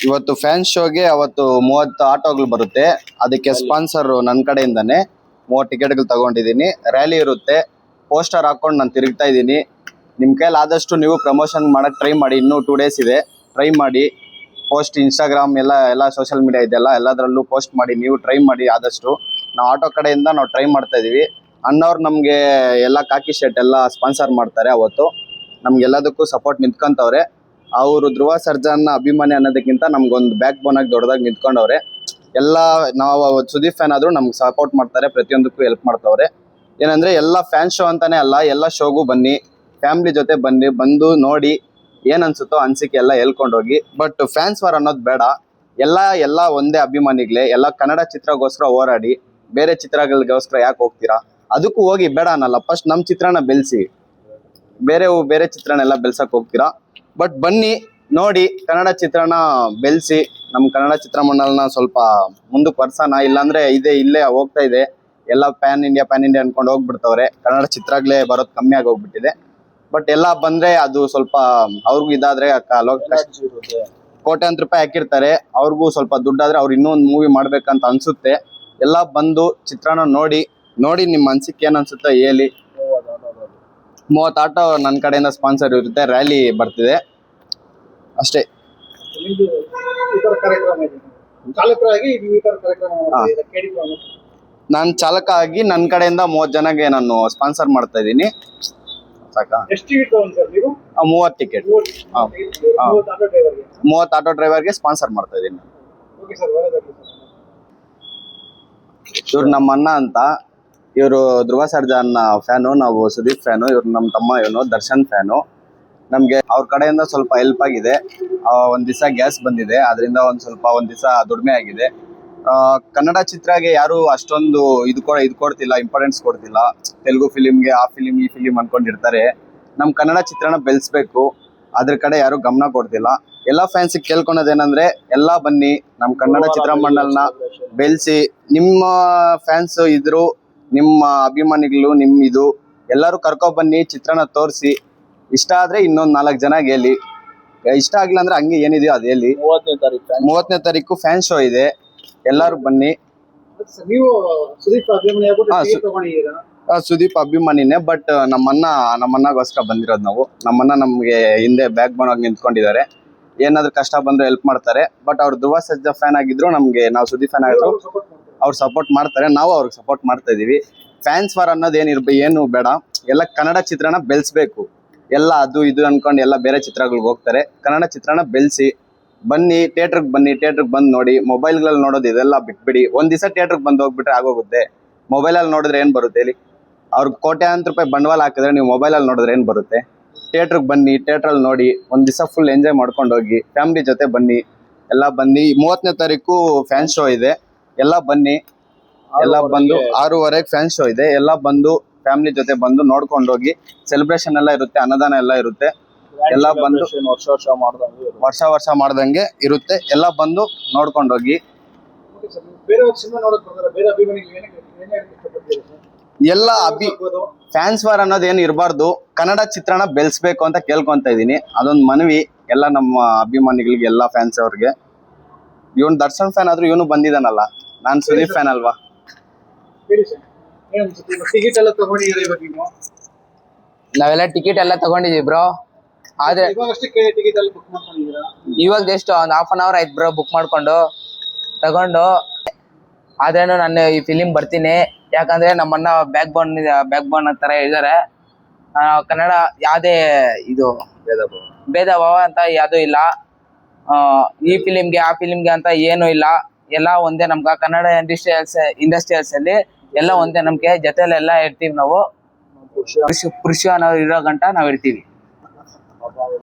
ಇವತ್ತು ಫ್ಯಾನ್ ಶೋಗೆ ಅವತ್ತು 30 ಆಟೋಗಳು ಬರುತ್ತೆ. ಅದಕ್ಕೆ ಸ್ಪಾನ್ಸರ್ ನನ್ನ ಕಡೆಯಿಂದಾನೆ 30 ಟಿಕೆಟ್ಗಳು ತಗೊಂಡಿದ್ದೀನಿ. ರ್ಯಾಲಿ ಇರುತ್ತೆ, ಪೋಸ್ಟರ್ ಹಾಕೊಂಡು ನಾನು ತಿರುಗ್ತಾ ಇದ್ದೀನಿ. ನಿಮ್ಮ ಕೈಲಿ ಆದಷ್ಟು ನೀವು ಪ್ರಮೋಷನ್ ಮಾಡಕ್ಕೆ ಟ್ರೈ ಮಾಡಿ. ಇನ್ನೂ 2 ಡೇಸ್ ಇದೆ, ಟ್ರೈ ಮಾಡಿ. ಪೋಸ್ಟ್ ಇನ್ಸ್ಟಾಗ್ರಾಮ್ ಎಲ್ಲ ಸೋಷಿಯಲ್ ಮೀಡಿಯಾ ಇದೆಲ್ಲ, ಎಲ್ಲದರಲ್ಲೂ ಪೋಸ್ಟ್ ಮಾಡಿ. ನೀವು ಟ್ರೈ ಮಾಡಿ ಆದಷ್ಟು. ನಾವು ಆಟೋ ಕಡೆಯಿಂದ ನಾವು ಟ್ರೈ ಮಾಡ್ತಾ ಇದ್ದೀವಿ. ಅಣ್ಣವ್ರು ನಮಗೆ ಎಲ್ಲ ಕಾಕಿ ಶರ್ಟ್ ಎಲ್ಲ ಸ್ಪಾನ್ಸರ್ ಮಾಡ್ತಾರೆ. ಅವತ್ತು ನಮ್ಗೆಲ್ಲದಕ್ಕೂ ಸಪೋರ್ಟ್ ನಿಂತ್ಕೊಂತವ್ರೆ. ಅವರು ಧ್ರುವ ಸರ್ಜಾನ ಅಭಿಮಾನಿ ಅನ್ನೋದಕ್ಕಿಂತ ನಮ್ಗೊಂದು ಬ್ಯಾಕ್ ಬೋನ್ ಆಗಿ ದೊಡ್ಡದಾಗಿ ನಿಂತ್ಕೊಂಡವ್ರೆ. ಎಲ್ಲ ನಾವು ಸುದೀಪ್ ಫ್ಯಾನ್ ಆದರೂ ನಮ್ಗೆ ಸಪೋರ್ಟ್ ಮಾಡ್ತಾರೆ, ಪ್ರತಿಯೊಂದಕ್ಕೂ ಹೆಲ್ಪ್ ಮಾಡ್ತವ್ರೆ. ಏನಂದರೆ ಎಲ್ಲ ಫ್ಯಾನ್ ಶೋ ಅಂತಾನೆ ಅಲ್ಲ, ಎಲ್ಲ ಶೋಗೂ ಬನ್ನಿ, ಫ್ಯಾಮಿಲಿ ಜೊತೆ ಬನ್ನಿ, ಬಂದು ನೋಡಿ ಏನು ಅನ್ಸುತ್ತೋ ಅನಿಸಿಕೆ ಎಲ್ಲ ಹೇಳ್ಕೊಂಡೋಗಿ. ಬಟ್ ಫ್ಯಾನ್ಸ್ ವಾರ್ ಅನ್ನೋದು ಬೇಡ. ಎಲ್ಲ ಒಂದೇ ಅಭಿಮಾನಿಗಳೇ. ಎಲ್ಲ ಕನ್ನಡ ಚಿತ್ರಗೋಸ್ಕರ ಹೋರಾಡಿ, ಬೇರೆ ಚಿತ್ರಗಳಿಗೋಸ್ಕರ ಯಾಕೆ ಹೋಗ್ತೀರಾ? ಅದಕ್ಕೂ ಹೋಗಿ, ಬೇಡ ಅನ್ನಲ್ಲ. ಫಸ್ಟ್ ನಮ್ಮ ಚಿತ್ರನ ಬೆಳೆಸಿ, ಬೇರೆ ಚಿತ್ರನೆಲ್ಲ ಬೆಳ್ಸಕ್ಕೆ ಹೋಗ್ತೀರಾ. ಬಟ್ ಬನ್ನಿ, ನೋಡಿ, ಕನ್ನಡ ಚಿತ್ರನ ಬೆಳೆಸಿ, ನಮ್ಮ ಕನ್ನಡ ಚಿತ್ರಮಂಡಲನ ಸ್ವಲ್ಪ ಮುಂದಕ್ಕೆ ವರ್ಸೋಣ. ಇಲ್ಲಾಂದರೆ ಇಲ್ಲೇ ಹೋಗ್ತಾ ಇದೆ. ಎಲ್ಲ ಪ್ಯಾನ್ ಇಂಡಿಯಾ ಅನ್ಕೊಂಡು ಹೋಗ್ಬಿಡ್ತವ್ರೆ. ಕನ್ನಡ ಚಿತ್ರಗಳೇ ಬರೋದು ಕಮ್ಮಿ ಆಗಿ ಹೋಗ್ಬಿಟ್ಟಿದೆ. ಬಟ್ ಎಲ್ಲ ಬಂದರೆ ಅದು ಸ್ವಲ್ಪ ಅವ್ರಿಗೂ ಇದಾದರೆ ಕೋಟ್ಯಾಂತರ ರೂಪಾಯಿ ಹಾಕಿರ್ತಾರೆ. ಅವ್ರಿಗೂ ಸ್ವಲ್ಪ ದುಡ್ಡಾದರೆ ಅವ್ರು ಇನ್ನೂ ಒಂದು ಮೂವಿ ಮಾಡ್ಬೇಕಂತ ಅನಿಸುತ್ತೆ. ಎಲ್ಲ ಬಂದು ಚಿತ್ರನ ನೋಡಿ ನಿಮ್ಮ ಅನಿಸಿಕೆ ಏನು ಅನಿಸುತ್ತೋ ಹೇಳಿ. 30 ಆಟೋ ನನ್ನ ಕಡೆಯಿಂದ ಸ್ಪಾನ್ಸರ್ ಇರುತ್ತೆ. ರ್ಯಾಲಿ ಬರ್ತಿದೆ ಅಷ್ಟೇ. ನಾನು ಚಾಲಕ ಆಗಿ ನನ್ನ ಕಡೆಯಿಂದ 30 ಜನಗೆ ನಾನು ಸ್ಪಾನ್ಸರ್ ಮಾಡ್ತಾ ಇದ್ದೀನಿ. ಸಾಕಾ? 30 ಟಿಕೆಟ್. 30 ಆಟೋ ಡ್ರೈವರ್ಗೆ ಸ್ಪಾನ್ಸರ್ ಮಾಡ್ತಾ ಇದ್ದೀನಿ. ಇವ್ರು ನಮ್ಮ ಅಣ್ಣ ಅಂತ. ಇವರು ಧ್ರುವ ಸರ್ಜಾನ್ ಫ್ಯಾನು, ನಾವು ಸುದೀಪ್ ಫ್ಯಾನು. ಇವ್ರು ನಮ್ಮ ತಮ್ಮ, ಇವನು ದರ್ಶನ್ ಫ್ಯಾನು. ನಮಗೆ ಅವ್ರ ಕಡೆಯಿಂದ ಸ್ವಲ್ಪ ಹೆಲ್ಪ್ ಆಗಿದೆ. ಒಂದು ದಿವಸ ಗ್ಯಾಸ್ ಬಂದಿದೆ, ಅದರಿಂದ ಒಂದು ದಿವಸ ದುಡಿಮೆ ಆಗಿದೆ. ಕನ್ನಡ ಚಿತ್ರಗೆ ಯಾರು ಅಷ್ಟೊಂದು ಇದು ಕೊಡ್ತಿಲ್ಲ, ಇಂಪಾರ್ಟೆನ್ಸ್ ಕೊಡ್ತಿಲ್ಲ. ತೆಲುಗು ಫಿಲಿಮ್ಗೆ ಈ ಫಿಲಿಮ್ ಅನ್ಕೊಂಡಿರ್ತಾರೆ. ನಮ್ಮ ಕನ್ನಡ ಚಿತ್ರನ ಬೆಳೆಸ್ಬೇಕು, ಅದ್ರ ಕಡೆ ಯಾರು ಗಮನ ಕೊಡ್ತಿಲ್ಲ. ಎಲ್ಲ ಫ್ಯಾನ್ಸಿಗೆ ಕೇಳ್ಕೊಳೋದೇನಂದ್ರೆ, ಎಲ್ಲ ಬನ್ನಿ, ನಮ್ಮ ಕನ್ನಡ ಚಿತ್ರಮಂಡಲನ ಬೆಳೆಸಿ. ನಿಮ್ಮ ಫ್ಯಾನ್ಸ್ ಇದ್ರು, ನಿಮ್ಮ ಅಭಿಮಾನಿಗಳು, ಇದು ಎಲ್ಲರೂ ಕರ್ಕೊಬನ್ನಿ, ಚಿತ್ರನ ತೋರಿಸಿ. ಇಷ್ಟ ಆದರೆ ಇನ್ನೊಂದು 4 ಜನಗೆ ಹೇಳಿ. ಇಷ್ಟ ಆಗಿಲ್ಲ ಅಂದ್ರೆ ಹಂಗೆ ಏನಿದೆಯೋ ಅದು ಹೇಳಿ. 30ನೇ ತಾರೀಕು ಫ್ಯಾನ್ ಶೋ ಇದೆ, ಎಲ್ಲರೂ ಬನ್ನಿ. ಸುದೀಪ್ ಅಭಿಮಾನಿನೇ. ಬಟ್ ನಮ್ಮಣ್ಣಗೋಸ್ಕರ ಬಂದಿರೋದು ನಾವು. ನಮ್ಮಣ್ಣ ನಮಗೆ ಹಿಂದೆ ಬ್ಯಾಕ್ ಬೋನ್ ಆಗಿ ನಿಂತ್ಕೊಂಡಿದ್ದಾರೆ. ಏನಾದ್ರು ಕಷ್ಟ ಬಂದ್ರೆ ಹೆಲ್ಪ್ ಮಾಡ್ತಾರೆ. ಬಟ್ ಅವ್ರು ಧ್ರುವ ಸರ್ಜಾ ಫ್ಯಾನ್ ಆಗಿದ್ರು, ನಾವು ಸುದೀಪ್ ಫ್ಯಾನ್ ಆಗಿದ್ರು, ಅವ್ರು ಸಪೋರ್ಟ್ ಮಾಡ್ತಾರೆ. ನಾವು ಅವ್ರಿಗೆ ಸಪೋರ್ಟ್ ಮಾಡ್ತಾ ಇದೀವಿ. ಫ್ಯಾನ್ಸ್ ವಾರ್ ಅನ್ನೋದು ಏನು ಬೇಡ. ಎಲ್ಲ ಕನ್ನಡ ಚಿತ್ರನ ಬೆಳೆಸ್ಬೇಕು. ಎಲ್ಲ ಅದು ಇದು ಅನ್ಕೊಂಡು ಎಲ್ಲ ಬೇರೆ ಚಿತ್ರಗಳಿಗೆ ಹೋಗ್ತಾರೆ. ಕನ್ನಡ ಚಿತ್ರನ ಬೆಳೆಸಿ ಬನ್ನಿ. ಥಿಯೇಟ್ರಿಗೆ ಬನ್ನಿ, ಥಿಯೇಟ್ರಿಗೆ ಬಂದು ನೋಡಿ. ಮೊಬೈಲ್ಗಳಲ್ಲಿ ನೋಡೋದು ಇದೆಲ್ಲ ಬಿಟ್ಬಿಡಿ. ಒಂದು ದಿವಸ ಥಿಯೇಟ್ರಿಗೆ ಬಂದು ಹೋಗ್ಬಿಟ್ರೆ ಆಗೋಗುತ್ತೆ. ಮೊಬೈಲಲ್ಲಿ ನೋಡಿದ್ರೆ ಏನು ಬರುತ್ತೆ ಹೇಳಿ? ಅವ್ರಿಗೆ ಕೋಟ್ಯಾಂತರ ರೂಪಾಯಿ ಬಂಡವಾಳ ಹಾಕಿದ್ರೆ ನೀವು ಮೊಬೈಲಲ್ಲಿ ನೋಡಿದ್ರೆ ಏನು ಬರುತ್ತೆ? ಥಿಯೇಟ್ರಿಗೆ ಬನ್ನಿ, ಥಿಯೇಟ್ರಲ್ಲಿ ನೋಡಿ, ಒಂದು ದಿವಸ ಫುಲ್ ಎಂಜಾಯ್ ಮಾಡ್ಕೊಂಡು ಹೋಗಿ. ಫ್ಯಾಮಿಲಿ ಜೊತೆ ಬನ್ನಿ, ಎಲ್ಲ ಬನ್ನಿ. 30ನೇ ತಾರೀಕು ಫ್ಯಾನ್ ಶೋ ಇದೆ, ಎಲ್ಲ ಬನ್ನಿ. ಎಲ್ಲ ಬಂದು 6:30ಗೆ ಫ್ಯಾನ್ ಶೋ ಇದೆ. ಎಲ್ಲ ಬಂದು ಫ್ಯಾಮಿಲಿ ಜೊತೆ ಬಂದು ನೋಡ್ಕೊಂಡು ಹೋಗಿ. ಸೆಲೆಬ್ರೇಷನ್ ಎಲ್ಲ ಇರುತ್ತೆ, ಅನ್ನದಾನ ಎಲ್ಲ ಇರುತ್ತೆ. ಎಲ್ಲ ಬಂದು ವರ್ಷ ಮಾಡ್ದಂಗೆ ಇರುತ್ತೆ. ಎಲ್ಲ ಬಂದು ನೋಡ್ಕೊಂಡು ಹೋಗಿ. ಎಲ್ಲ ಫ್ಯಾನ್ಸ್ ವಾರ್ ಅನ್ನೋದು ಏನು ಇರಬಾರ್ದು. ಕನ್ನಡ ಚಿತ್ರನ ಬೆಳೆಸ್ಬೇಕು ಅಂತ ಕೇಳ್ಕೊಂತ ಇದ್ದೀನಿ. ಅದೊಂದು ಮನವಿ ಎಲ್ಲ ನಮ್ಮ ಅಭಿಮಾನಿಗಳಿಗೆ, ಎಲ್ಲ ಫ್ಯಾನ್ಸ್ ಅವ್ರಿಗೆ. ಇವನು ದರ್ಶನ್ ಫ್ಯಾನ್ ಆದ್ರೂ ಇವನು ಬಂದಿದ್ದಾನಲ್ಲ, ನಾನು ಸುದೀಪ್ ಫ್ಯಾನ್ ಅಲ್ವಾ. ನಾವೆಲ್ಲ ಟಿಕೆಟ್ ಎಲ್ಲ ತಗೊಂಡಿದೀವಿ ಬ್ರೋ. ಆದ್ರೆ ಇವಾಗ ಜಸ್ಟ್ ಒಂದು ½ an hour ಆಯ್ತು ಬ್ರೋ ಬುಕ್ ಮಾಡ್ಕೊಂಡು ತಗೊಂಡು. ಆದ್ರೇನು ನಾನು ಈ ಫಿಲಿಮ್ ಬರ್ತೀನಿ, ಯಾಕಂದ್ರೆ ನಮ್ಮನ್ನ ಬ್ಯಾಕ್ ಬೋನ್ ತರ ಇದಾರೆ. ಕನ್ನಡ ಯಾವ್ದೇ ಇದು ಭೇದ ಭಾವ ಅಂತ ಯಾವ್ದು ಇಲ್ಲ. ಈ ಫಿಲಿಮ್ಗೆ ಆ ಫಿಲಿಮ್ಗೆ ಅಂತ ಏನು ಇಲ್ಲ. ಎಲ್ಲ ಒಂದೇ. ನಮ್ಗ ಕನ್ನಡ ಇಂಡಸ್ಟ್ರಿಯಲ್ಸ್ ಅಲ್ಲಿ ಎಲ್ಲ ಒಂದೇ. ನಮ್ಗೆ ಜೊತೆಲೆಲ್ಲ ಇರ್ತೀವಿ ನಾವು. ಪುರುಷ ಅನ್ನೋರು ಇರೋ ಗಂಟ ನಾವ್ ಇರ್ತೀವಿ.